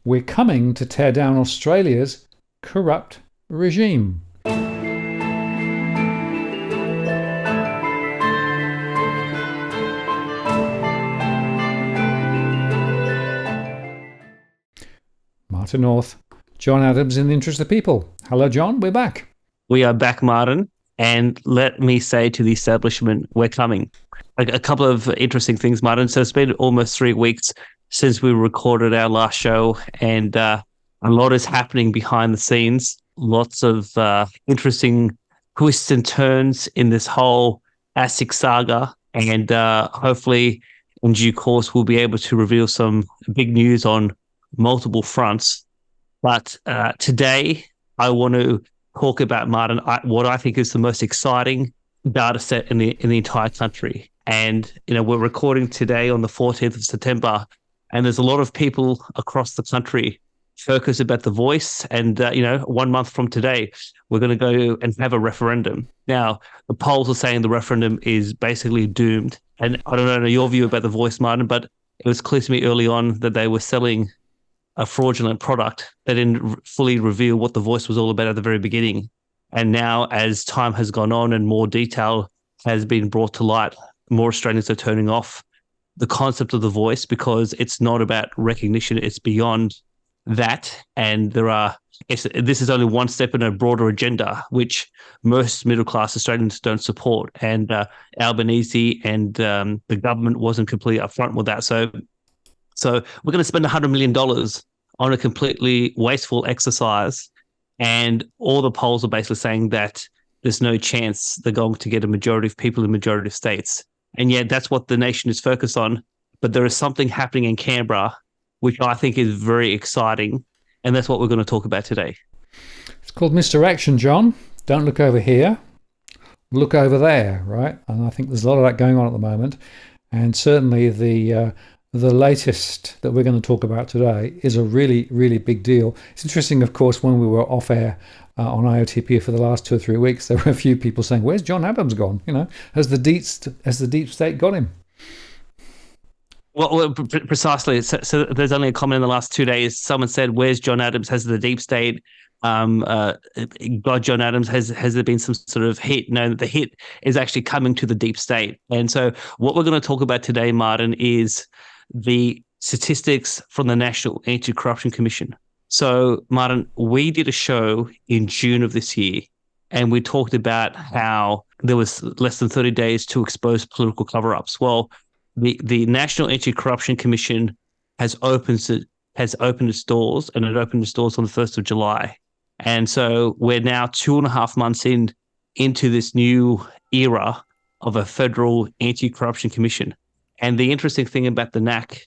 We're coming to tear down Australia's corrupt regime. Martin North, John Adams in the interest of the people. Hello, John. We're back. We are back, Martin. And let me say to the establishment, we're coming. A couple of interesting things, Martin. So it's been almost 3 weeks since we recorded our last show, and a lot is happening behind the scenes. Lots of interesting twists and turns in this whole ASIC saga. And hopefully, in due course, we'll be able to reveal some big news on multiple fronts. But today, I want to talk about, Martin, what I think is the most exciting data set in the entire country. And, we're recording today on the 14th of September, and there's a lot of people across the country focused about the Voice. And, 1 month from today, we're going to go and have a referendum. Now, the polls are saying the referendum is basically doomed. And I don't know your view about the Voice, Martin, but it was clear to me early on that they were selling a fraudulent product. They didn't fully reveal what the Voice was all about at the very beginning. And now, as time has gone on and more detail has been brought to light, more Australians are turning off the concept of the Voice because it's not about recognition. It's beyond that. And this is only one step in a broader agenda, which most middle-class Australians don't support. And Albanese and the government wasn't completely upfront with that. So we're going to spend $100 million on a completely wasteful exercise. And all the polls are basically saying that there's no chance they're going to get a majority of people in a majority of states. And yet that's what the nation is focused on. But there is something happening in Canberra, which I think is very exciting. And that's what we're going to talk about today. It's called misdirection, John. Don't look over here. Look over there, right? And I think there's a lot of that going on at the moment. And certainly the latest that we're going to talk about today is a really, really big deal. It's interesting, of course, when we were off air on IOTP for the last 2 or 3 weeks, there were a few people saying, "Where's John Adams gone? Has the deep state got him?" Well, precisely. So there's only a comment in the last 2 days. Someone said, "Where's John Adams? Has the deep state got John Adams? Has there been some sort of hit?" No, the hit is actually coming to the deep state. And so what we're going to talk about today, Martin, is the statistics from the National Anti-Corruption Commission. So, Martin, we did a show in June of this year, and we talked about how there was less than 30 days to expose political cover-ups. Well, the National Anti-Corruption Commission has opened its doors, and it opened its doors on the 1st of July. And so we're now 2.5 months into this new era of a federal anti-corruption commission. And the interesting thing about the NACC,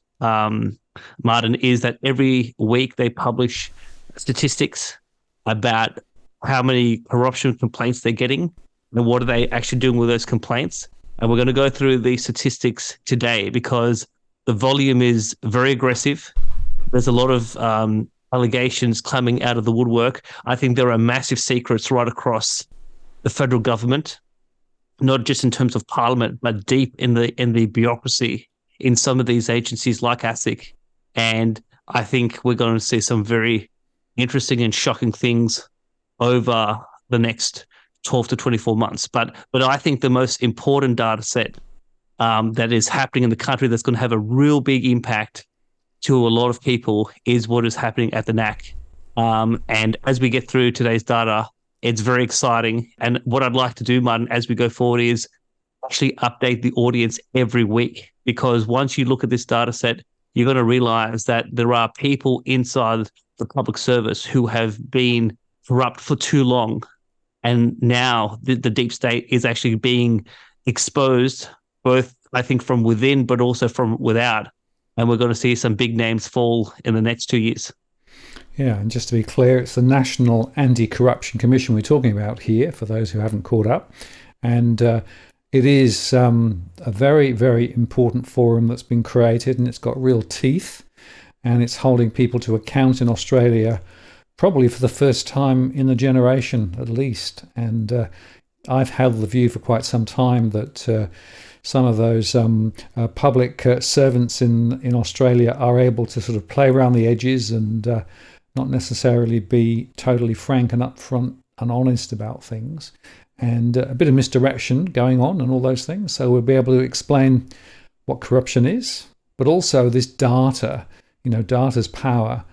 Martin, is that every week they publish statistics about how many corruption complaints they're getting and what are they actually doing with those complaints. And we're going to go through these statistics today because the volume is very aggressive. There's a lot of allegations coming out of the woodwork. I think there are massive secrets right across the federal government, not just in terms of Parliament, but deep in the bureaucracy in some of these agencies like ASIC. And I think we're going to see some very interesting and shocking things over the next 12 to 24 months. But I think the most important data set that is happening in the country that's going to have a real big impact to a lot of people is what is happening at the NACC. And as we get through today's data, it's very exciting. And what I'd like to do, Martin, as we go forward is actually update the audience every week, because once you look at this data set, you're going to realize that there are people inside the public service who have been corrupt for too long. And now the deep state is actually being exposed, both, I think, from within, but also from without. And we're going to see some big names fall in the next 2 years. Yeah, and just to be clear, it's the National Anti-Corruption Commission we're talking about here, for those who haven't caught up. And it is a very, very important forum that's been created, and it's got real teeth, and it's holding people to account in Australia probably for the first time in a generation at least. And I've held the view for quite some time that some of those public servants in Australia are able to sort of play around the edges and not necessarily be totally frank and upfront and honest about things, and a bit of misdirection going on and all those things. So we'll be able to explain what corruption is, but also this data, data's power.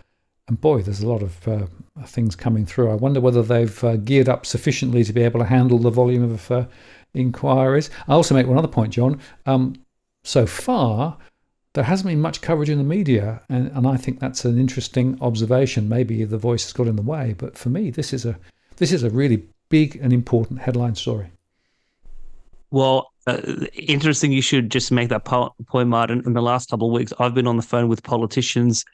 And boy, there's a lot of things coming through. I wonder whether they've geared up sufficiently to be able to handle the volume of inquiries. I also make one other point, John. So far, there hasn't been much coverage in the media, and I think that's an interesting observation. Maybe the Voice has got in the way, but for me, this is a really big and important headline story. Well, interesting. You should just make that point, Martin. In the last couple of weeks, I've been on the phone with politicians,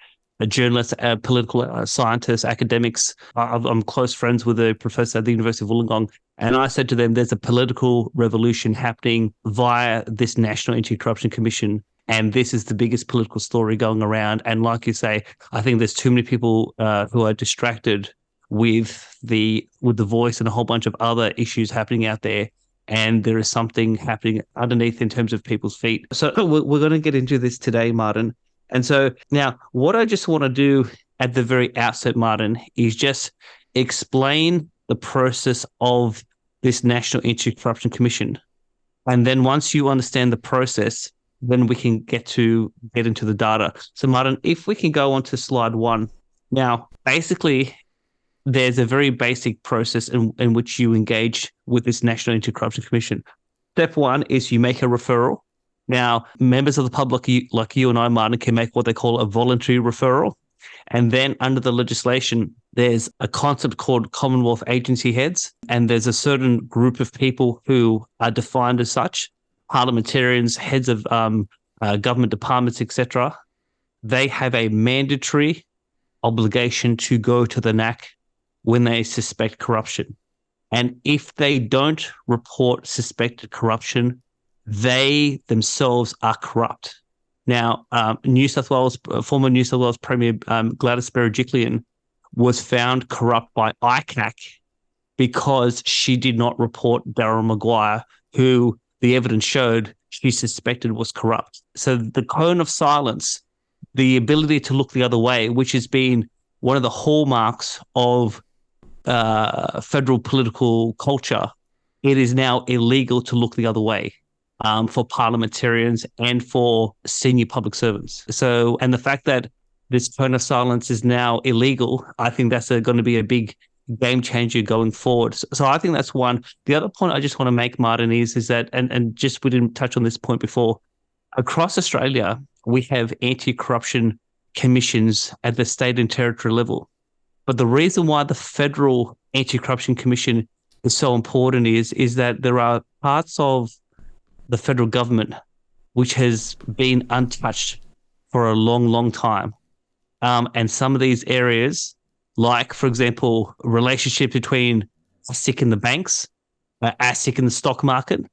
journalists, political scientists, academics. I'm close friends with a professor at the University of Wollongong, and I said to them, there's a political revolution happening via this National Anti-Corruption Commission, and this is the biggest political story going around. And like you say, I think there's too many people who are distracted with the Voice and a whole bunch of other issues happening out there. And there is something happening underneath in terms of people's feet. So we're going to get into this today, Martin. And so now what I just want to do at the very outset, Martin, is just explain the process of this National Anti-Corruption Commission. And then once you understand the process, then we can get into the data. So Martin, if we can go on to slide 1. Now, basically, there's a very basic process in which you engage with this National Anti-Corruption Commission. Step 1 is you make a referral. Now, members of the public, like you and I, Martin, can make what they call a voluntary referral. And then under the legislation, there's a concept called Commonwealth agency heads. And there's a certain group of people who are defined as such, parliamentarians, heads of government departments, etc. They have a mandatory obligation to go to the NACC when they suspect corruption. And if they don't report suspected corruption, they themselves are corrupt. Now, former New South Wales Premier Gladys Berejiklian was found corrupt by ICAC because she did not report Darryl Maguire, who the evidence showed she suspected was corrupt. So the cone of silence, the ability to look the other way, which has been one of the hallmarks of federal political culture, it is now illegal to look the other way for parliamentarians and for senior public servants. So, and the fact that this cone of silence is now illegal, I think that's going to be a big game changer going forward. So I think that's one. The other point I just want to make, Martin, is that, and just we didn't touch on this point before, across Australia, we have anti-corruption commissions at the state and territory level. But the reason why the Federal Anti-Corruption Commission is so important is that there are parts of the federal government which has been untouched for a long, long time. And some of these areas, like, for example, relationship between ASIC and the banks, ASIC and the stock market,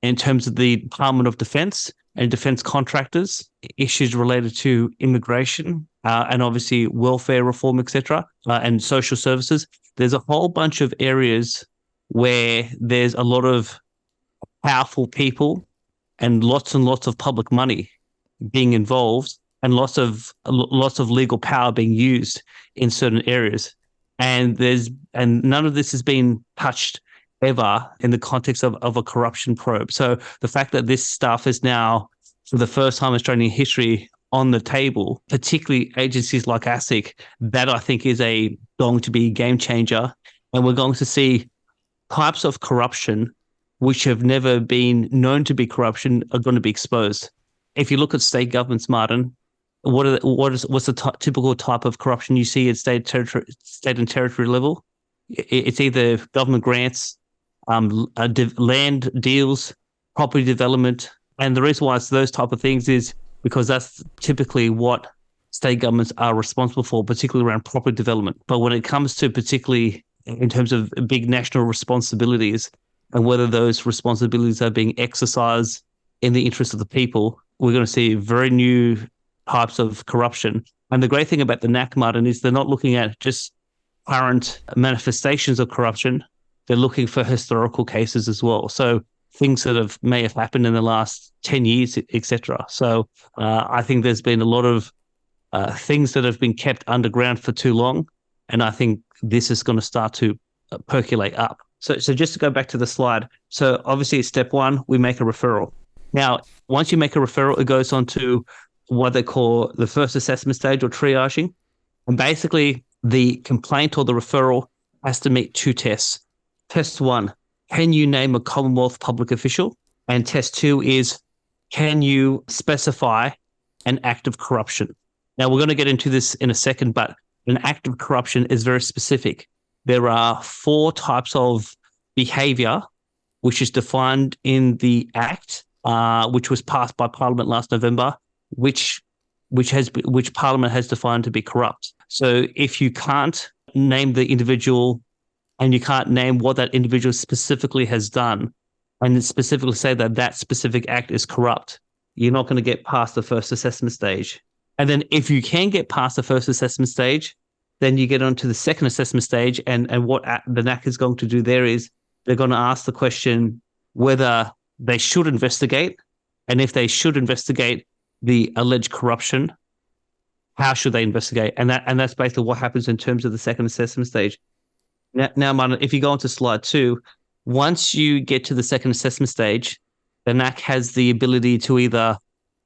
in terms of the Department of Defence and defence contractors, issues related to immigration, and obviously welfare reform, etc., and social services. There's a whole bunch of areas where there's a lot of powerful people and lots of public money being involved, and lots of legal power being used in certain areas. And none of this has been touched ever in the context of a corruption probe. So the fact that this stuff is now, for the first time in Australian history, on the table, particularly agencies like ASIC, that I think is going to be a game changer. And we're going to see types of corruption which have never been known to be corruption are going to be exposed. If you look at state governments, Martin, what's the typical type of corruption you see at state and territory level? It's either government grants, land deals, property development. And the reason why it's those type of things is because that's typically what state governments are responsible for, particularly around property development. But when it comes to particularly in terms of big national responsibilities and whether those responsibilities are being exercised in the interest of the people, we're going to see very new types of corruption. And the great thing about the NACC, Martin, is they're not looking at just current manifestations of corruption, they're looking for historical cases as well. So things that may have happened in the last 10 years, etc. So I think there's been a lot of things that have been kept underground for too long. And I think this is going to start to percolate up. So just to go back to the slide. So obviously step one, we make a referral. Now, once you make a referral, it goes on to what they call the first assessment stage or triaging. And basically the complaint or the referral has to meet two tests. Test one, can you name a Commonwealth public official? And test two is, can you specify an act of corruption? Now, we're going to get into this in a second, but an act of corruption is very specific. There are 4 types of behaviour which is defined in the Act, which was passed by Parliament last November, which Parliament has defined to be corrupt. So if you can't name the individual and you can't name what that individual specifically has done, and specifically say that that specific act is corrupt, you're not going to get past the first assessment stage. And then if you can get past the first assessment stage, then you get onto the second assessment stage. And what the NACC is going to do there is they're going to ask the question whether they should investigate. And if they should investigate the alleged corruption, how should they investigate? And that's basically what happens in terms of the second assessment stage. Now, Martin, if you go on to slide 2, once you get to the second assessment stage, the NACC has the ability to either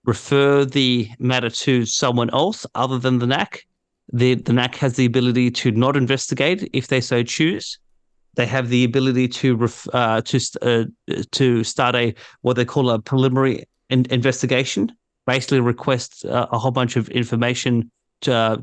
refer the matter to someone else other than the NACC. The NACC has the ability to not investigate if they so choose. They have the ability to start what they call a preliminary investigation. Basically, request a whole bunch of information to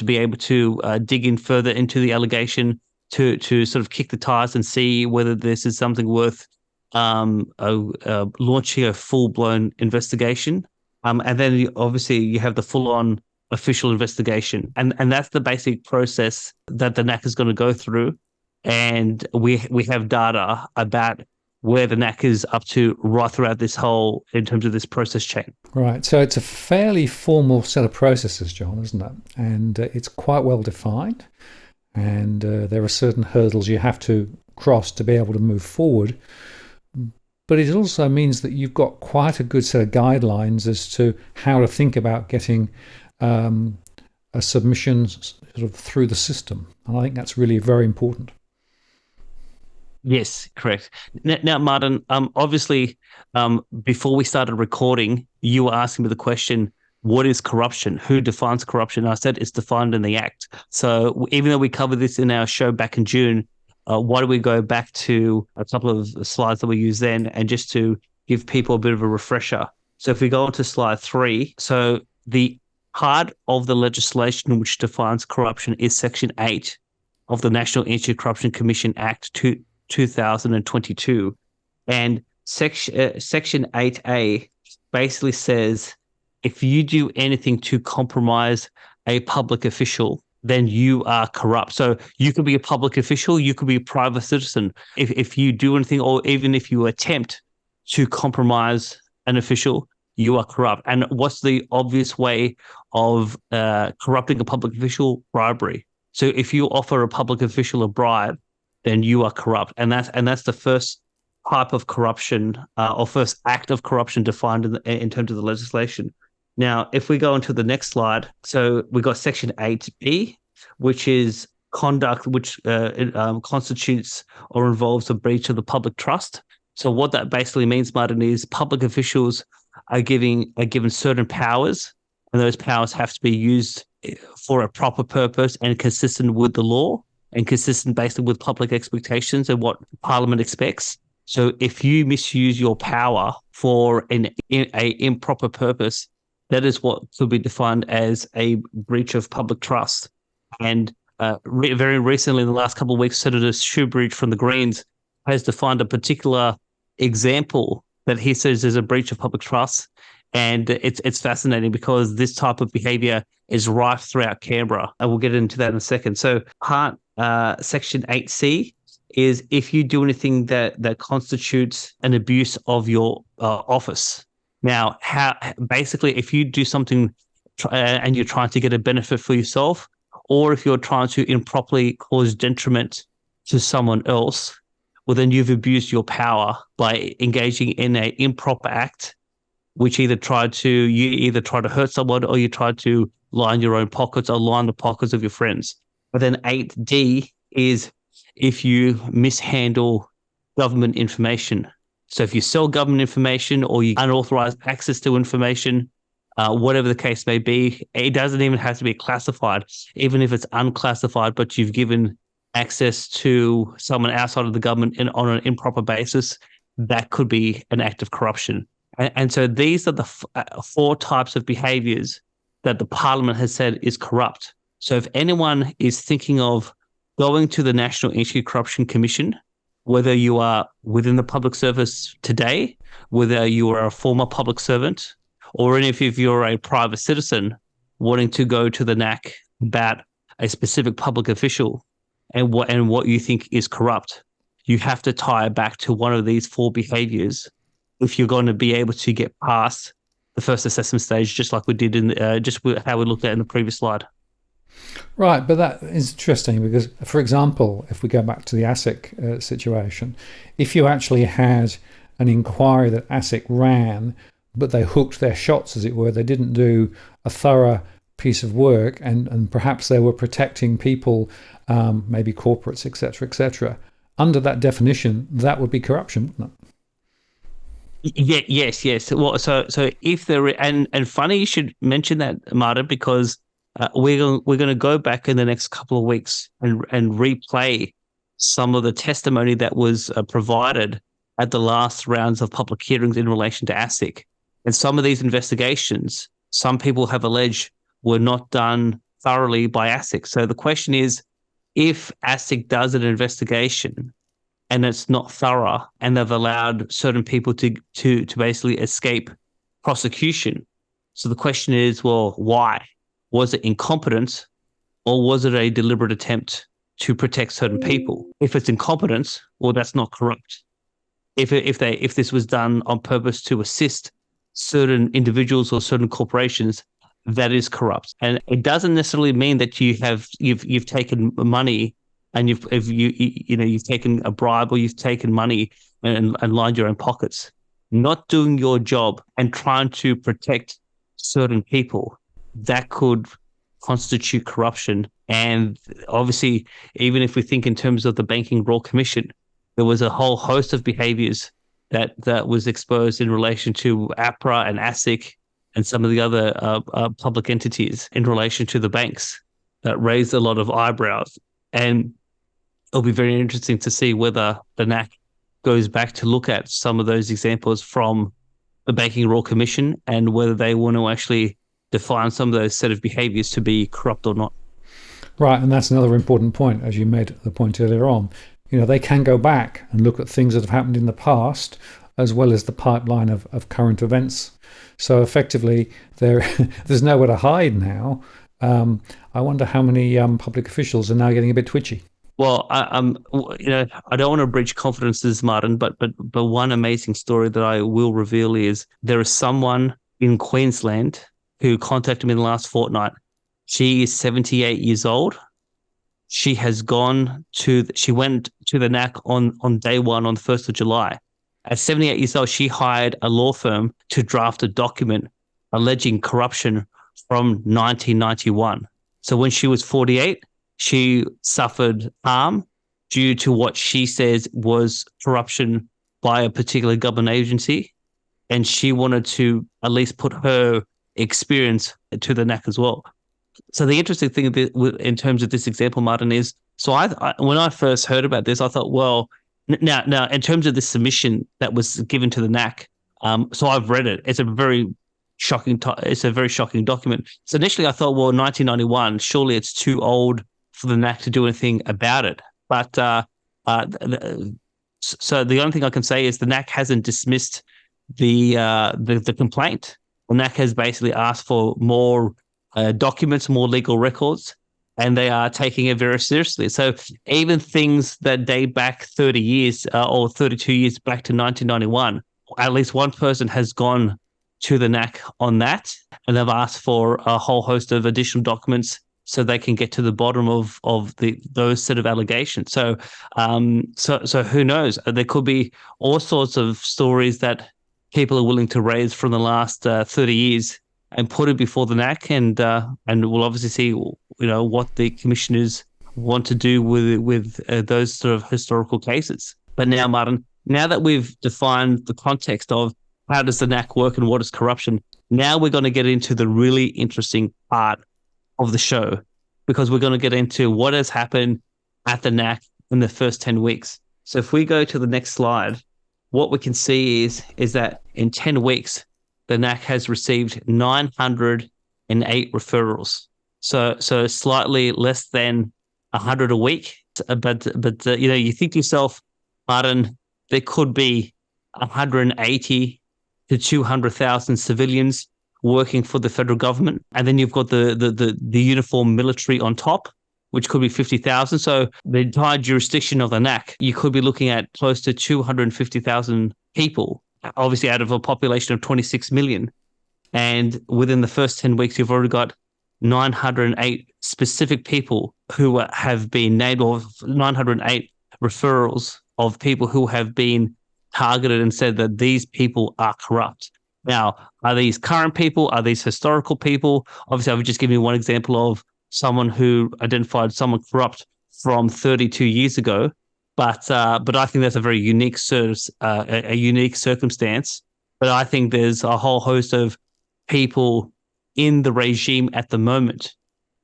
be able to dig in further into the allegation, to sort of kick the tires and see whether this is something worth launching a full-blown investigation. And then obviously you have the full-on official investigation. And that's the basic process that the NACC is going to go through. And we have data about where the NACC is up to right throughout this whole, in terms of this process chain. Right. So it's a fairly formal set of processes, John, isn't it? And it's quite well defined. And there are certain hurdles you have to cross to be able to move forward. But it also means that you've got quite a good set of guidelines as to how to think about getting a submission sort of through the system. And I think that's really very important. Yes, correct. Now, Martin, obviously, before we started recording, you were asking me the question, what is corruption? Who defines corruption? And I said it's defined in the Act. So even though we covered this in our show back in June, why don't we go back to a couple of slides that we used then, and just to give people a bit of a refresher. So if we go on to slide 3, so the part of the legislation which defines corruption is Section 8 of the National Anti-Corruption Commission Act 2022. And Section 8A basically says, if you do anything to compromise a public official, then you are corrupt. So you could be a public official, you could be a private citizen. If you do anything, or even if you attempt to compromise an official, you are corrupt. And what's the obvious way of corrupting a public official? Bribery. So if you offer a public official a bribe, then you are corrupt. And that's the first type of corruption, or first act of corruption defined in terms of the legislation. Now, if we go on to the next slide, so we got Section 8B, which is conduct which constitutes or involves a breach of the public trust. So what that basically means, Martin, is public officials are given certain powers, and those powers have to be used for a proper purpose and consistent with the law, and consistent basically with public expectations and what Parliament expects. So if you misuse your power for an improper purpose, that is what could be defined as a breach of public trust. And very recently, in the last couple of weeks, Senator Shoebridge from the Greens has defined a particular example that he says is a breach of public trust. And it's fascinating because this type of behaviour is rife throughout Canberra. And we'll get into that in a second. So Section 8C is if you do anything that constitutes an abuse of your office. Now, basically, if you do something and you're trying to get a benefit for yourself, or if you're trying to improperly cause detriment to someone else, well, then you've abused your power by engaging in an improper act, which you either try to hurt someone or you try to line your own pockets or line the pockets of your friends. But then 8D is if you mishandle government information. So if you sell government information or you unauthorized access to information, whatever the case may be, it doesn't even have to be classified, even if it's unclassified, but you've given access to someone outside of the government on an improper basis, that could be an act of corruption. And so these are the four types of behaviors that the Parliament has said is corrupt. So if anyone is thinking of going to the National Anti-Corruption Commission, whether you are within the public service today, whether you are a former public servant, or even if you're a private citizen wanting to go to the NACC about a specific public official and what you think is corrupt, you have to tie it back to one of these four behaviors if you're going to be able to get past the first assessment stage, just like we did in how we looked at in the previous slide. Right, but that is interesting because, for example, if we go back to the ASIC situation, if you actually had an inquiry that ASIC ran, but they hooked their shots, as it were, they didn't do a thorough piece of work, and perhaps they were protecting people, maybe corporates, etc., under that definition, that would be corruption, wouldn't it? Yes. Well, so if there and funny you should mention that, Martin, because we're going to go back in the next couple of weeks and replay some of the testimony that was provided at the last rounds of public hearings in relation to ASIC. And some of these investigations, some people have alleged, were not done thoroughly by ASIC. So the question is, if ASIC does an investigation and it's not thorough, and they've allowed certain people to basically escape prosecution. So the question is, well, why? Was it incompetence, or was it a deliberate attempt to protect certain people? If it's incompetence, well, that's not corrupt. If this was done on purpose to assist certain individuals or certain corporations, that is corrupt. And it doesn't necessarily mean that you've taken money and you've taken a bribe or you've taken money and lined your own pockets. Not doing your job and trying to protect certain people, that could constitute corruption. And obviously, even if we think in terms of the Banking Royal Commission, there was a whole host of behaviours that was exposed in relation to APRA and ASIC and some of the other public entities in relation to the banks that raised a lot of eyebrows. And it'll be very interesting to see whether the NACC goes back to look at some of those examples from the Banking Royal Commission and whether they want to actually define some of those set of behaviours to be corrupt or not. Right, and that's another important point, as you made the point earlier on. They can go back and look at things that have happened in the past, as well as the pipeline of current events. So effectively, there's nowhere to hide now. I wonder how many public officials are now getting a bit twitchy. Well, I don't want to breach confidences, Martin, but one amazing story that I will reveal is there is someone in Queensland who contacted me in the last fortnight. She is 78 years old. She went to the NACC on day one on the 1st of July. At 78 years old, she hired a law firm to draft a document alleging corruption from 1991. So when she was 48, she suffered harm due to what she says was corruption by a particular government agency. And she wanted to at least put her experience to the NACC as well. So the interesting thing in terms of this example, Martin, is when I first heard about this, I thought, well, now in terms of the submission that was given to the NACC, so I've read it. It's a very shocking document. So initially I thought, well, 1991, surely it's too old for the NACC to do anything about it. But so the only thing I can say is the NACC hasn't dismissed the complaint. The NACC has basically asked for more documents, more legal records, and they are taking it very seriously. So even things that date back 30 years or 32 years back to 1991, at least one person has gone to the NACC on that, and they've asked for a whole host of additional documents so they can get to the bottom of those set of allegations. So who knows? There could be all sorts of stories that people are willing to raise from the last 30 years and put it before the NACC, and we'll obviously see what the commissioners want to do with those sort of historical cases. But now, Martin, now that we've defined the context of how does the NACC work and what is corruption, now we're going to get into the really interesting part of the show, because we're going to get into what has happened at the NACC in the first 10 weeks. So if we go to the next slide, what we can see is that in 10 weeks, the NACC has received 908 referrals. So slightly less than 100 a week. But you think to yourself, Martin, there could be 180 to 200,000 civilians working for the federal government, and then you've got the uniformed military on top, which could be 50,000. So the entire jurisdiction of the NACC, you could be looking at close to 250,000 people, obviously out of a population of 26 million. And within the first 10 weeks, you've already got 908 specific people who have been named, or 908 referrals of people who have been targeted and said that these people are corrupt. Now, are these current people? Are these historical people? Obviously, I've just given you one example of someone who identified someone corrupt from 32 years ago, but I think that's a very unique a unique circumstance. But I think there's a whole host of people in the regime at the moment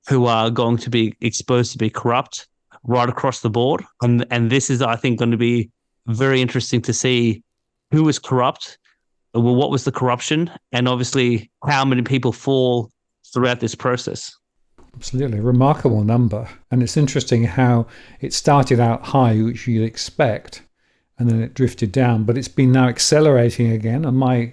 who are going to be exposed to be corrupt right across the board, and this is, I think, going to be very interesting to see who was corrupt. Well, what was the corruption, and obviously how many people fall throughout this process. Absolutely. Remarkable number. And it's interesting how it started out high, which you'd expect, and then it drifted down, but it's been now accelerating again. And my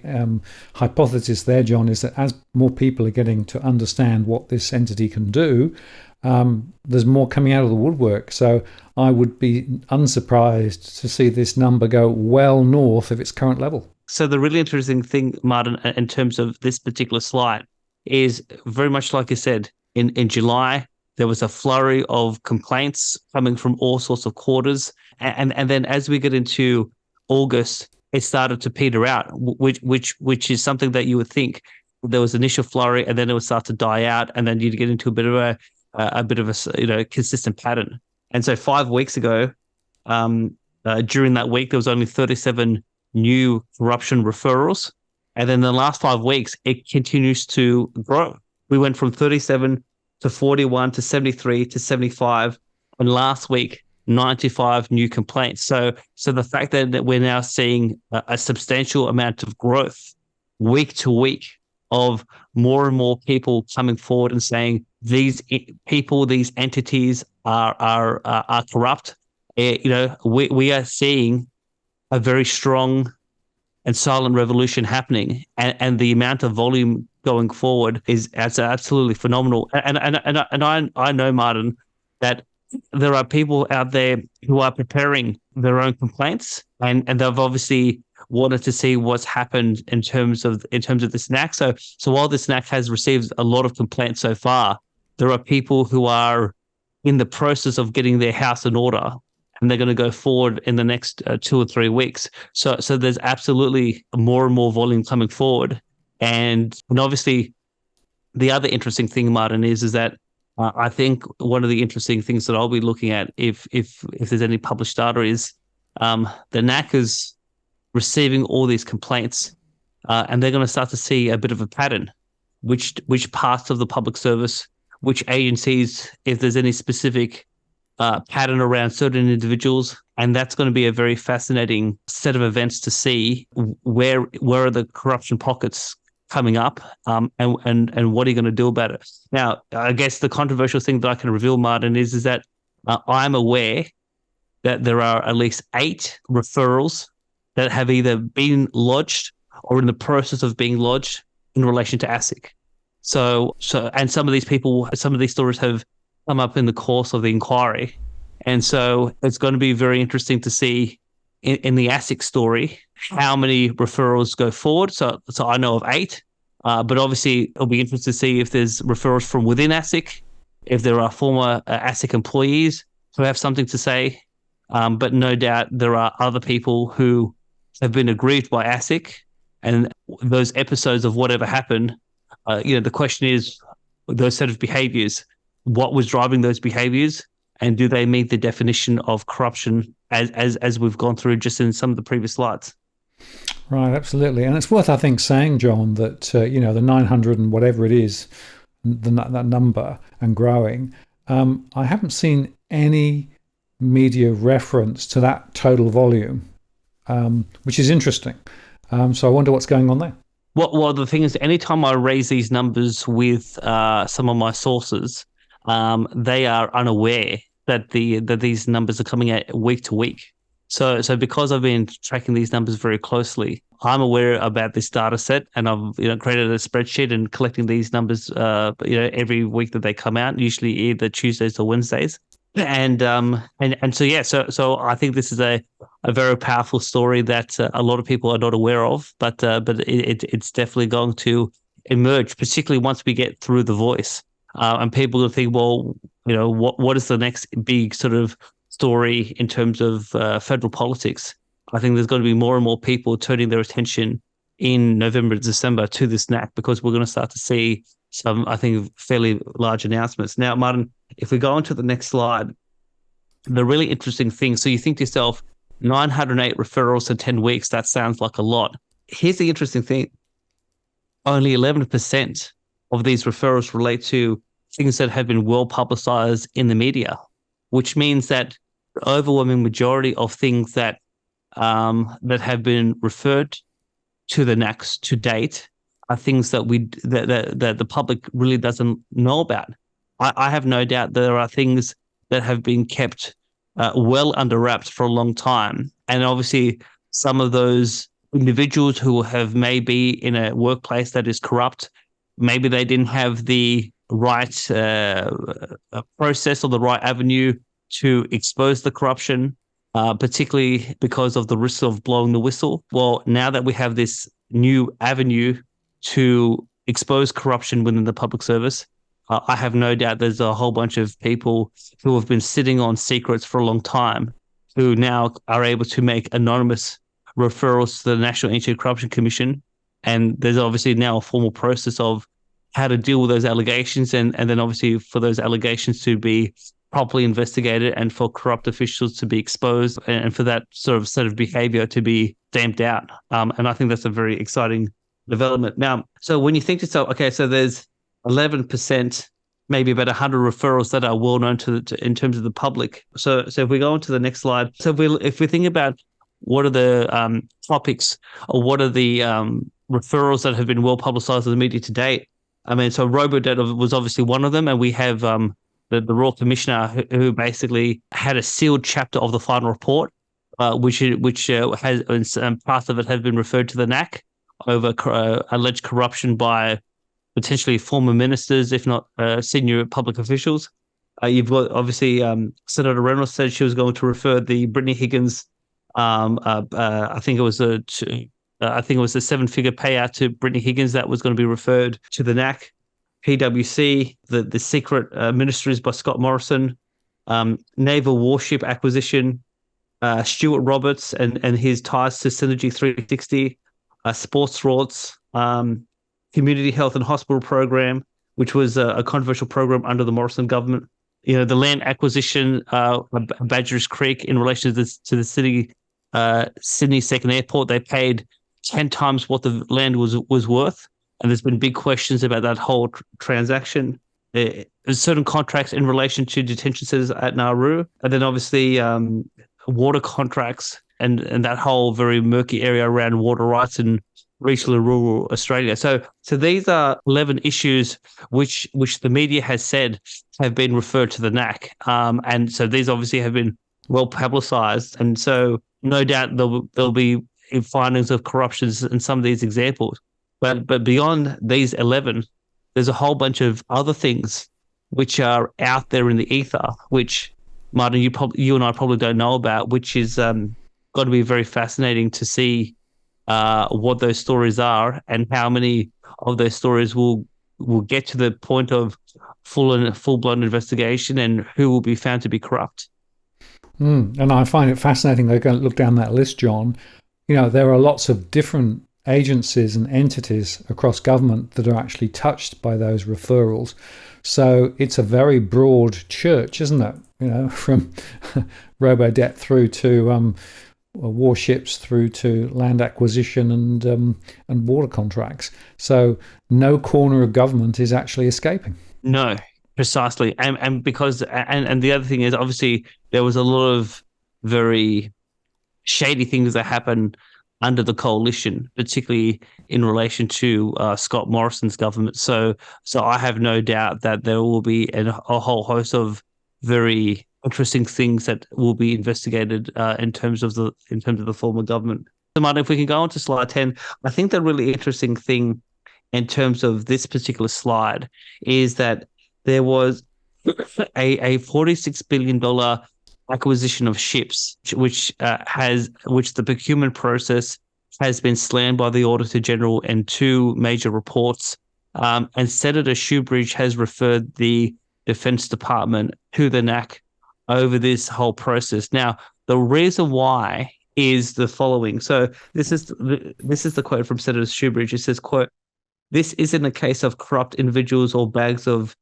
hypothesis there, John, is that as more people are getting to understand what this entity can do, there's more coming out of the woodwork. So I would be unsurprised to see this number go well north of its current level. So the really interesting thing, Martin, in terms of this particular slide, is very much like I said, in July, there was a flurry of complaints coming from all sorts of quarters. And then as we get into August, it started to peter out, which is something that you would think there was initial flurry, and then it would start to die out, and then you'd get into a bit of a consistent pattern. And so 5 weeks ago, during that week, there was only 37 new corruption referrals. And then the last 5 weeks, it continues to grow. We went from 37 to 41 to 73 to 75. And last week, 95 new complaints. So the fact that we're now seeing a substantial amount of growth week to week of more and more people coming forward and saying these people, these entities are corrupt. We are seeing a very strong and silent revolution happening, and the amount of volume going forward is absolutely phenomenal. And I know, Martin, that there are people out there who are preparing their own complaints, and they've obviously wanted to see what's happened in terms of this NACC. So while this NACC has received a lot of complaints so far, there are people who are in the process of getting their house in order, and they're going to go forward in the next 2 or 3 weeks. So there's absolutely more and more volume coming forward. And obviously, the other interesting thing, Martin, is that I think one of the interesting things that I'll be looking at, if there's any published data, is the NACC is receiving all these complaints, and they're going to start to see a bit of a pattern, which parts of the public service, which agencies, if there's any specific pattern around certain individuals. And that's going to be a very fascinating set of events to see where are the corruption pockets coming up, and what are you going to do about it. Now, I guess the controversial thing that I can reveal, Martin, is that I'm aware that there are at least 8 referrals that have either been lodged or in the process of being lodged in relation to ASIC. So and some of these stories have come up in the course of the inquiry. And so it's going to be very interesting to see in the ASIC story how many referrals go forward. So I know of 8, but obviously it'll be interesting to see if there's referrals from within ASIC if there are former ASIC employees who have something to say. But no doubt there are other people who have been aggrieved by ASIC and those episodes of whatever happened. The question is those set of behaviors, what was driving those behaviors, and do they meet the definition of corruption as we've gone through just in some of the previous slides? Right, absolutely. And it's worth, I think, saying, John, that, the 900 and whatever it is, that number and growing, I haven't seen any media reference to that total volume, which is interesting. So I wonder what's going on there. Well, the thing is, anytime I raise these numbers with some of my sources, they are unaware that these numbers are coming out week to week. So because I've been tracking these numbers very closely, I'm aware about this data set, and I've created a spreadsheet and collecting these numbers every week that they come out, usually either Tuesdays or Wednesdays. And so I think this is a very powerful story that a lot of people are not aware of, but it's definitely going to emerge, particularly once we get through the voice, and people will think, well, what is the next big sort of story in terms of federal politics? I think there's going to be more and more people turning their attention in November, December to this NACC, because we're going to start to see some, I think, fairly large announcements. Now, Martin, if we go on to the next slide, the really interesting thing, so you think to yourself, 908 referrals in 10 weeks, that sounds like a lot. Here's the interesting thing. Only 11% of these referrals relate to things that have been well publicized in the media, which means that the overwhelming majority of things that have been referred to the NACC to date are things that that the public really doesn't know about. I have no doubt there are things that have been kept well under wraps for a long time, and obviously some of those individuals who have maybe in a workplace that is corrupt, maybe they didn't have the right process or the right avenue to expose the corruption, particularly because of the risk of blowing the whistle. Well, now that we have this new avenue to expose corruption within the public service, I have no doubt there's a whole bunch of people who have been sitting on secrets for a long time who now are able to make anonymous referrals to the National Anti-Corruption Commission. And there's obviously now a formal process of how to deal with those allegations, and then obviously for those allegations to be properly investigated and for corrupt officials to be exposed and for that sort of set of behavior to be stamped out. And I think that's a very exciting development. Now, so when you think to yourself, okay, so there's 11%, maybe about 100 referrals that are well known to in terms of the public. So if we go on to the next slide, so if we think about what are the topics or what are the referrals that have been well publicized in the media to date, I mean, so robo-debt was obviously one of them, and we have the Royal Commissioner who basically had a sealed chapter of the final report, which has parts of it have been referred to the NACC over alleged corruption by potentially former ministers, if not senior public officials. You've got obviously Senator Reynolds said she was going to refer the Brittany Higgins. I think it was a seven-figure payout to Brittany Higgins that was going to be referred to the NACC. PwC, the secret ministries by Scott Morrison, naval warship acquisition, Stuart Roberts and his ties to Synergy 360, sports rorts, community health and hospital program, which was a controversial program under the Morrison government. The land acquisition, Badger's Creek, in relation to the city, Sydney Second Airport, they paid 10 times what the land was worth. And there's been big questions about that whole transaction. There's certain contracts in relation to detention centres at Nauru, and then obviously water contracts and that whole very murky area around water rights in regional and rural Australia. So these are 11 issues which the media has said have been referred to the NACC. And so these obviously have been well publicised. And so no doubt there'll be findings of corruptions in some of these examples. But beyond these 11, there's a whole bunch of other things which are out there in the ether, which, Martin, you and I probably don't know about, which is going to be very fascinating to see what those stories are and how many of those stories will will get to the point of full-blown investigation and who will be found to be corrupt. And I find it fascinating. They're going to look down that list, John. There are lots of different agencies and entities across government that are actually touched by those referrals. So it's a very broad church, isn't it? From robo-debt through to warships, through to land acquisition and water contracts. So no corner of government is actually escaping. No, precisely. And because and the other thing is, obviously there was a lot of very shady things that happened under the coalition, particularly in relation to Scott Morrison's government. So I have no doubt that there will be a whole host of very interesting things that will be investigated in terms of the former government. So, Martin, if we can go on to slide 10, I think the really interesting thing in terms of this particular slide is that there was a $46 billion acquisition of ships, which the procurement process has been slammed by the Auditor General in two major reports. And Senator Shoebridge has referred the Defense Department to the NACC over this whole process. Now, the reason why is the following. So this is the quote from Senator Shoebridge. It says, quote, "This isn't a case of corrupt individuals or bags of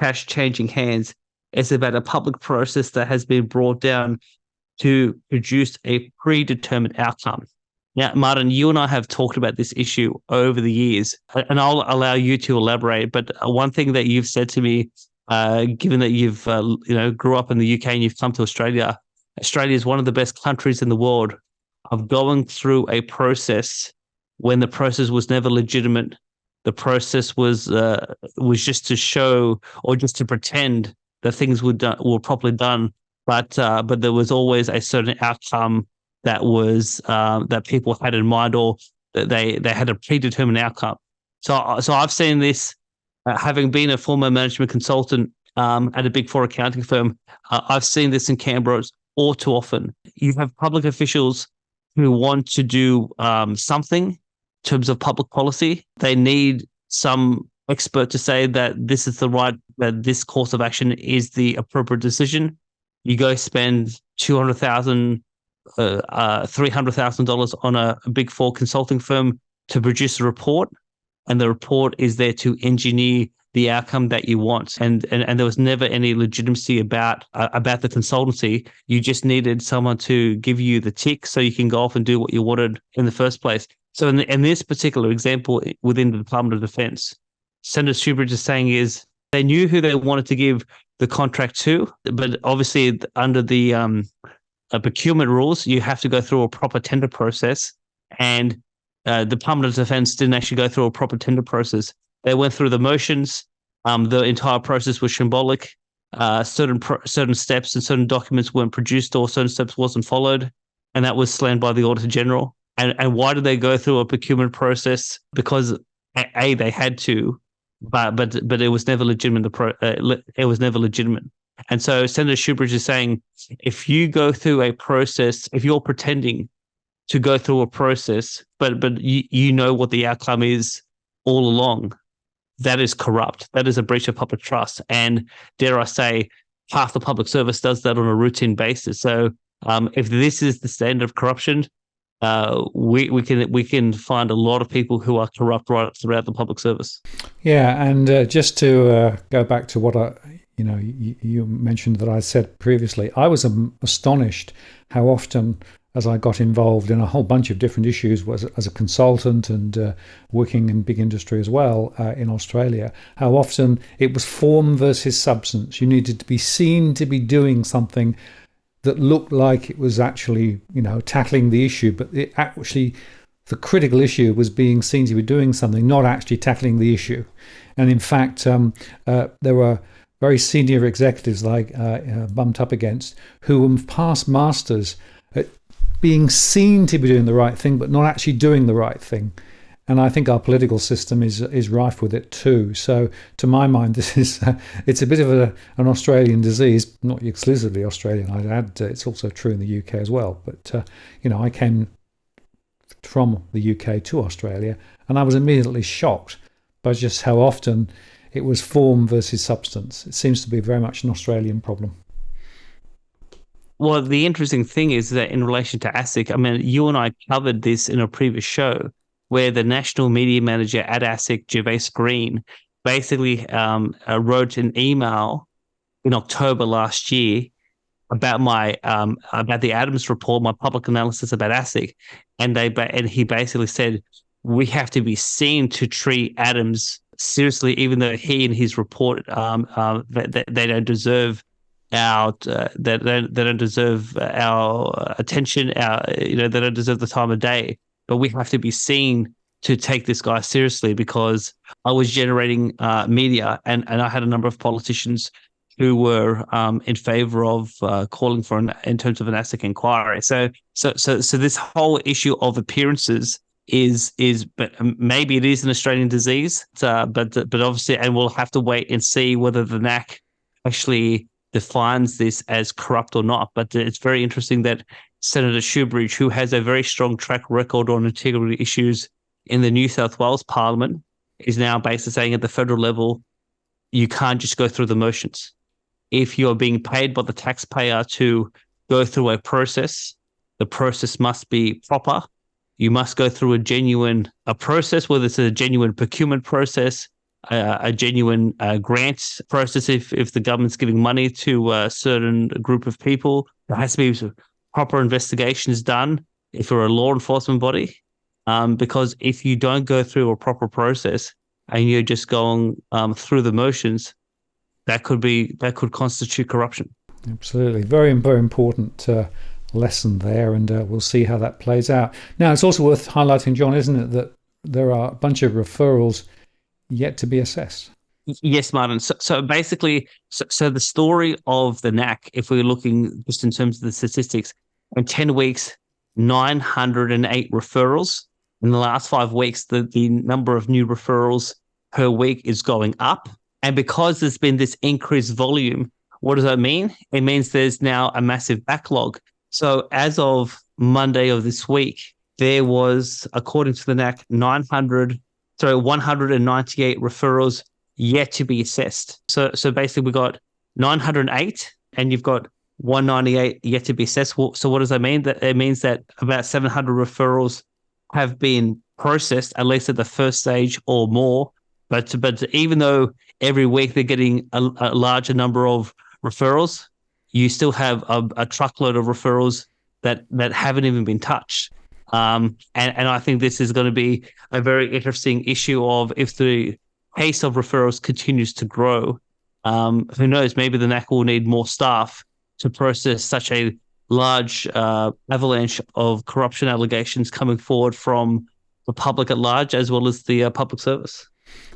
cash changing hands. It's about a public process that has been brought down to produce a predetermined outcome." Now, Martin, you and I have talked about this issue over the years, and I'll allow you to elaborate. But one thing that you've said to me, given that you've grew up in the UK and you've come to Australia, Australia is one of the best countries in the world of going through a process when the process was never legitimate. The process was just to show or just to pretend that things were properly done, but there was always a certain outcome that was that people had in mind, or that they had a predetermined outcome. So I've seen this, having been a former management consultant at a Big Four accounting firm. I've seen this in Canberra all too often. You have public officials who want to do something in terms of public policy. They need some expert to say that this course of action is the appropriate decision. You go spend $200,000, $300,000 on a Big Four consulting firm to produce a report, and the report is there to engineer the outcome that you want. And there was never any legitimacy about the consultancy. You just needed someone to give you the tick so you can go off and do what you wanted in the first place. So in this particular example within the Department of Defense, Senator Shoebridge is saying is they knew who they wanted to give the contract to, but obviously under the procurement rules, you have to go through a proper tender process, and the Department of Defense didn't actually go through a proper tender process. They went through the motions. The entire process was symbolic. Certain steps and certain documents weren't produced, or certain steps wasn't followed, and that was slammed by the Auditor General. And why did they go through a procurement process? Because they had to, but it was never legitimate. It was never legitimate. And so Senator Shoebridge is saying, if you go through a process, if you're pretending to go through a process, but you know what the outcome is all along, that is corrupt. That is a breach of public trust. And dare I say, half the public service does that on a routine basis. So if this is the standard of corruption, we can find a lot of people who are corrupt right throughout the public service. Yeah, and just to go back to what you mentioned that I said previously, I was astonished how often, as I got involved in a whole bunch of different issues as a consultant and working in big industry as well in Australia, how often it was form versus substance. You needed to be seen to be doing something that looked like it was actually, tackling the issue, but the critical issue was being seen to be doing something, not actually tackling the issue. And in fact, there were very senior executives like bumped up against who were past masters at being seen to be doing the right thing, but not actually doing the right thing. And I think our political system is rife with it too. So to my mind, it's a bit of an Australian disease, not exclusively Australian. I'd add it's also true in the UK as well. But I came from the UK to Australia, and I was immediately shocked but just how often it was form versus substance. It seems to be very much an Australian problem. Well, the interesting thing is that in relation to ASIC, I mean, you and I covered this in a previous show where the national media manager at ASIC, Gervais Green, basically wrote an email in October last year about my about the Adams report, my public analysis about ASIC, and he basically said we have to be seen to treat Adams seriously, even though he in his report they don't deserve our they don't deserve our attention, they don't deserve the time of day, but we have to be seen to take this guy seriously because I was generating media and I had a number of politicians who were in favor of calling for in terms of an ASIC inquiry. So this whole issue of appearances is but maybe it is an Australian disease, but obviously, and we'll have to wait and see whether the NACC actually defines this as corrupt or not. But it's very interesting that Senator Shoebridge, who has a very strong track record on integrity issues in the New South Wales Parliament, is now basically saying at the federal level, you can't just go through the motions. If you're being paid by the taxpayer to go through a process, the process must be proper. You must go through a process, whether it's a genuine procurement process, a genuine grant process. If the government's giving money to a certain group of people, there has to be proper investigations done if you're a law enforcement body. Because if you don't go through a proper process and you're just going through the motions, that could constitute corruption. Absolutely. Very, very important lesson there, and we'll see how that plays out. Now, it's also worth highlighting, John, isn't it, that there are a bunch of referrals yet to be assessed? Yes, Martin. So basically, the story of the NACC, if we're looking just in terms of the statistics, in 10 weeks, 908 referrals. In the last 5 weeks, the number of new referrals per week is going up. And because there's been this increased volume, what does that mean? It means there's now a massive backlog. So as of Monday of this week, there was, according to the NACC, 198 referrals yet to be assessed. So basically we got 908 and you've got 198 yet to be assessed. So what does that mean? That it means that about 700 referrals have been processed, at least at the first stage or more. But even though every week they're getting a larger number of referrals, you still have a truckload of referrals that haven't even been touched. And I think this is going to be a very interesting issue of if the pace of referrals continues to grow, who knows, maybe the NACC will need more staff to process such a large avalanche of corruption allegations coming forward from the public at large as well as the public service.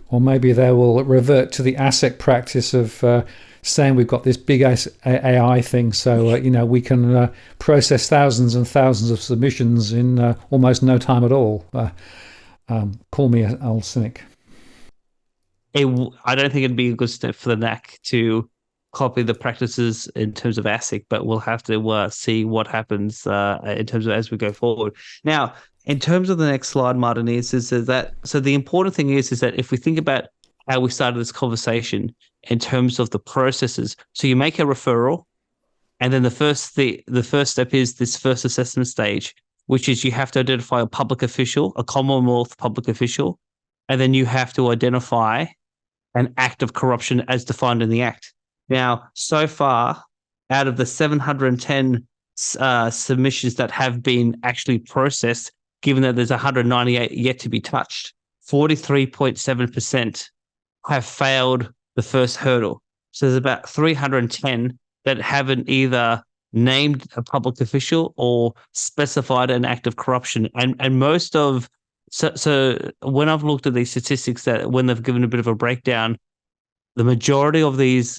Or maybe they will revert to the ASIC practice of saying we've got this big AI thing, so we can process thousands and thousands of submissions in almost no time at all. Call me an old cynic. I don't think it'd be a good step for the NACC to copy the practices in terms of ASIC, but we'll have to see what happens in terms of as we go forward. Now, in terms of the next slide, Martin, is that so the important thing is that if we think about how we started this conversation in terms of the processes, so you make a referral, and then the first step is this first assessment stage, which is you have to identify a public official, a Commonwealth public official, and then you have to identify an act of corruption as defined in the Act. Now, so far, out of the 710 submissions that have been actually processed, given that there's 198 yet to be touched, 43.7% have failed the first hurdle. So there's about 310 that haven't either named a public official or specified an act of corruption. And most of so when I've looked at these statistics, that when they've given a bit of a breakdown, the majority of these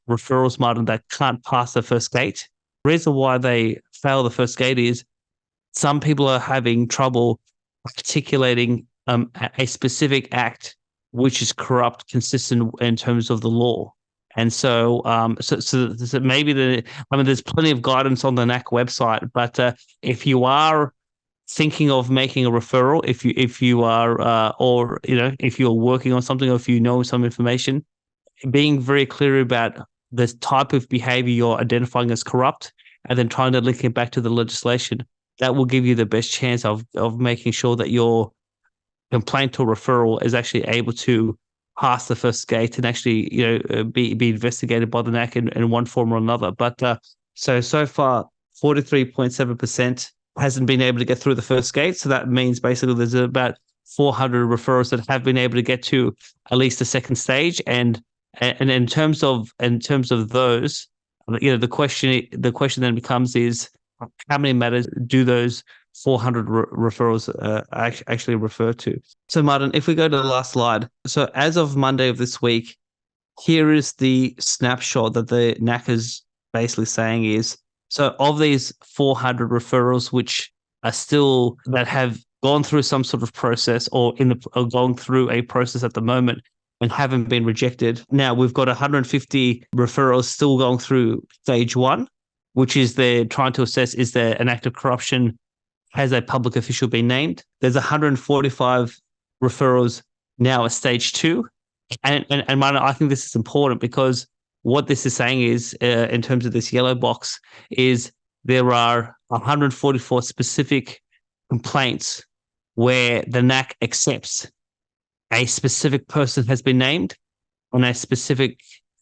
referrals, Martin, that can't pass the first gate. The reason why they fail the first gate is some people are having trouble articulating a specific act which is corrupt, consistent in terms of the law. And so maybe there's plenty of guidance on the NACC website, but if you are thinking of making a referral, if you are or if you're working on something, or if you know some information, being very clear about the type of behavior you're identifying as corrupt, and then trying to link it back to the legislation, that will give you the best chance of making sure that your complaint or referral is actually able to pass the first gate and actually be investigated by the NACC in one form or another. But so far 43.7% hasn't been able to get through the first gate. So that means basically there's about 400 referrals that have been able to get to at least the second stage. And in terms of those, the question then becomes is, how many matters do those 400 referrals actually refer to? So Martin, if we go to the last slide. So as of Monday of this week, here is the snapshot that the NACC is basically saying is, so of these 400 referrals, which are still, that have gone through some sort of process or going through a process at the moment and haven't been rejected. Now we've got 150 referrals still going through stage one, which is they're trying to assess, is there an act of corruption? Has a public official been named? There's 145 referrals now at stage two. And Martin, I think this is important, because what this is saying is, in terms of this yellow box, is there are 144 specific complaints where the NACC accepts a specific person has been named and a specific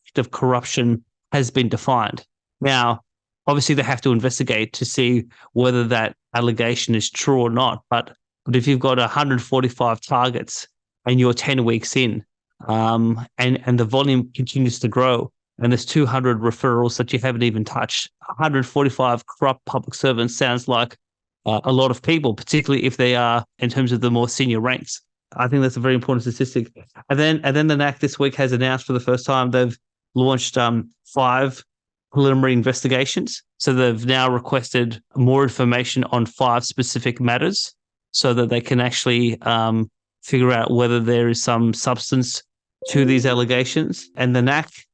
act of corruption has been defined. Now, obviously, they have to investigate to see whether that allegation is true or not. But if you've got 145 targets and you're 10 weeks in, and the volume continues to grow, and there's 200 referrals that you haven't even touched, 145 corrupt public servants sounds like a lot of people, particularly if they are in terms of the more senior ranks. I think that's a very important statistic. And then the NACC this week has announced for the first time they've launched 5 preliminary investigations. So they've now requested more information on 5 specific matters so that they can actually figure out whether there is some substance to these allegations. And the NACC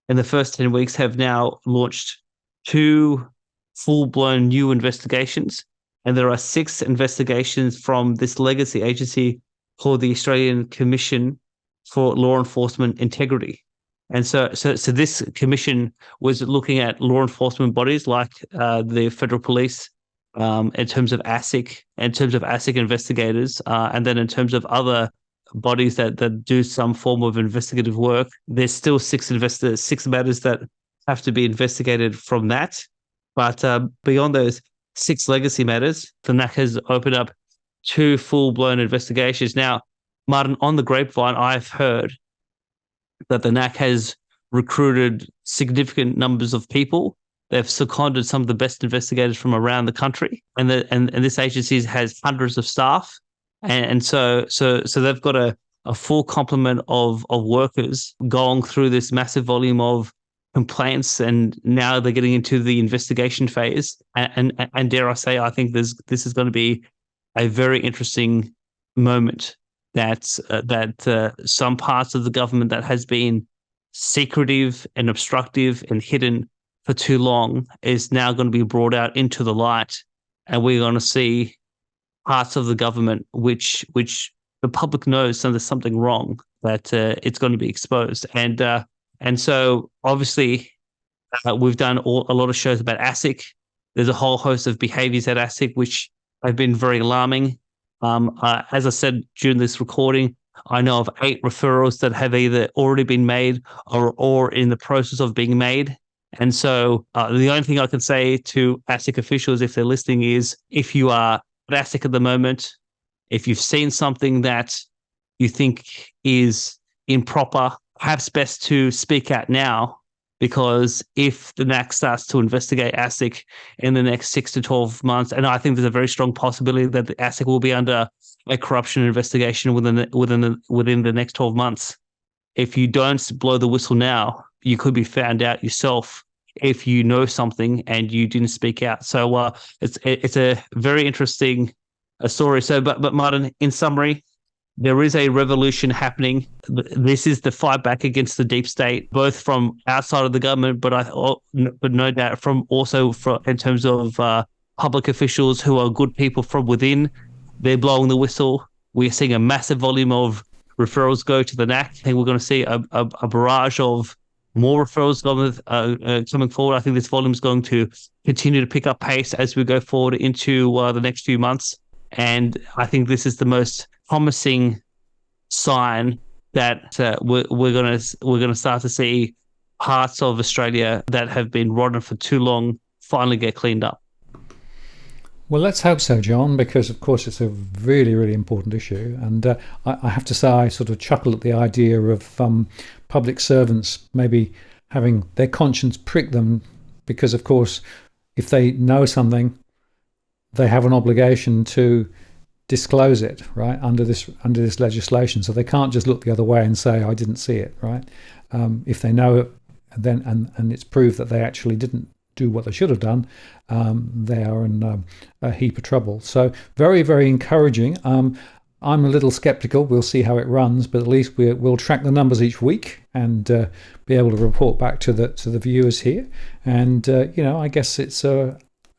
in the first 10 weeks have now launched 2 full-blown new investigations. And there are 6 investigations from this legacy agency called the Australian Commission for Law Enforcement Integrity. And so this commission was looking at law enforcement bodies like the Federal Police, in terms of ASIC, investigators, and then in terms of other bodies that do some form of investigative work. There's still 6 matters that have to be investigated from that. But beyond those 6 legacy matters, the NACC has opened up 2 full-blown investigations. Now, Martin, on the grapevine, I've heard that the NACC has recruited significant numbers of people. They've seconded some of the best investigators from around the country, and this agency has hundreds of staff, and so they've got a full complement of workers going through this massive volume of complaints, and now they're getting into the investigation phase. And dare I say, I think this is going to be a very interesting moment. That some parts of the government that has been secretive and obstructive and hidden for too long is now going to be brought out into the light, and we're going to see parts of the government which the public knows there's something wrong, that it's going to be exposed. And so obviously we've done a lot of shows about ASIC. There's a whole host of behaviors at ASIC which have been very alarming. As I said during this recording, I know of 8 referrals that have either already been made or in the process of being made. And so the only thing I can say to ASIC officials, if they're listening, is if you are at ASIC at the moment, if you've seen something that you think is improper, perhaps best to speak out now, because if the NACC starts to investigate ASIC in the next 6 to 12 months, and I think there's a very strong possibility that the ASIC will be under a corruption investigation within the next 12 months. If you don't blow the whistle now, you could be found out yourself if you know something and you didn't speak out. So it's a very interesting story. So, but Martin, in summary, there is a revolution happening. This is the fight back against the deep state, both from outside of the government, but no doubt in terms of public officials who are good people from within, they're blowing the whistle. We're seeing a massive volume of referrals go to the NACC. I think we're going to see a barrage of more referrals coming forward. I think this volume is going to continue to pick up pace as we go forward into the next few months. And I think this is the most promising sign that we're going to start to see parts of Australia that have been rotten for too long finally get cleaned up. Well, let's hope so, John, because of course it's a really, really important issue. And I have to say, I sort of chuckle at the idea of public servants maybe having their conscience prick them, because of course, if they know something, they have an obligation to disclose it, right, under this legislation. So they can't just look the other way and say, I didn't see it, right? If they know it, then and it's proved that they actually didn't do what they should have done, they are in a heap of trouble. So very, very encouraging. I'm a little skeptical. We'll see how it runs, but at least we'll track the numbers each week and be able to report back to the viewers here. And I guess it's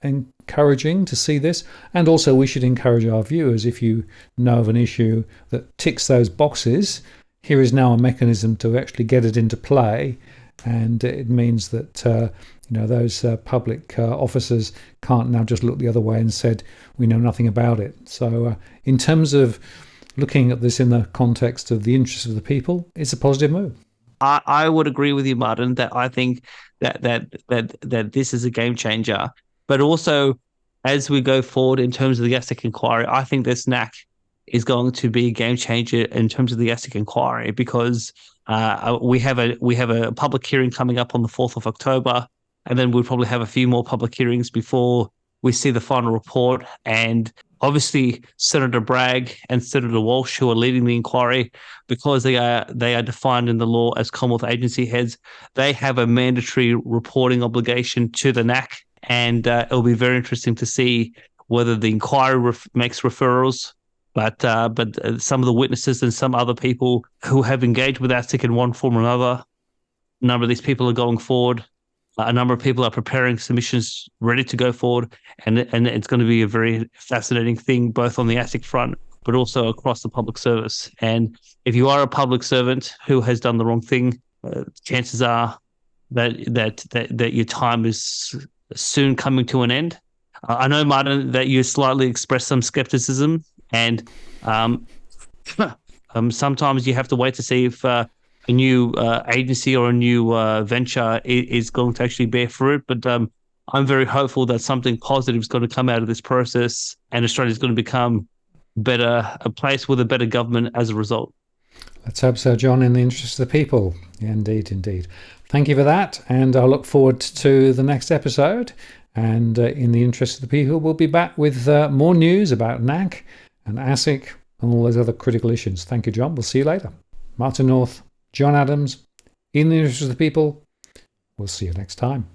encouraging to see this. And also, we should encourage our viewers, if you know of an issue that ticks those boxes, here is now a mechanism to actually get it into play. And it means that those public officers can't now just look the other way and said, we know nothing about it. So in terms of looking at this in the context of the interests of the people, it's a positive move. I would agree with you, Martin, that I think that this is a game changer. But also, as we go forward in terms of the ASIC inquiry, I think this NACC is going to be a game changer in terms of the ASIC inquiry, because we have a public hearing coming up on the 4th of October, and then we'll probably have a few more public hearings before we see the final report. And obviously, Senator Bragg and Senator Walsh, who are leading the inquiry, because they are defined in the law as Commonwealth agency heads, they have a mandatory reporting obligation to the NACC, and it'll be very interesting to see whether the inquiry makes referrals. But some of the witnesses and some other people who have engaged with ASIC in one form or another, a number of these people are going forward. A number of people are preparing submissions ready to go forward. And it's going to be a very fascinating thing, both on the ASIC front, but also across the public service. And if you are a public servant who has done the wrong thing, chances are that your time is soon coming to an end. I know, Martin, that you slightly expressed some skepticism, and sometimes you have to wait to see if a new agency or a new venture is going to actually bear fruit. But I'm very hopeful that something positive is going to come out of this process, and Australia is going to become a place with a better government as a result. Let's hope so, John, in the interest of the people. Indeed, indeed. Thank you for that, and I look forward to the next episode. And in the interest of the people, we'll be back with more news about NACC and ASIC and all those other critical issues. Thank you, John. We'll see you later. Martin North, John Adams, in the interest of the people. We'll see you next time.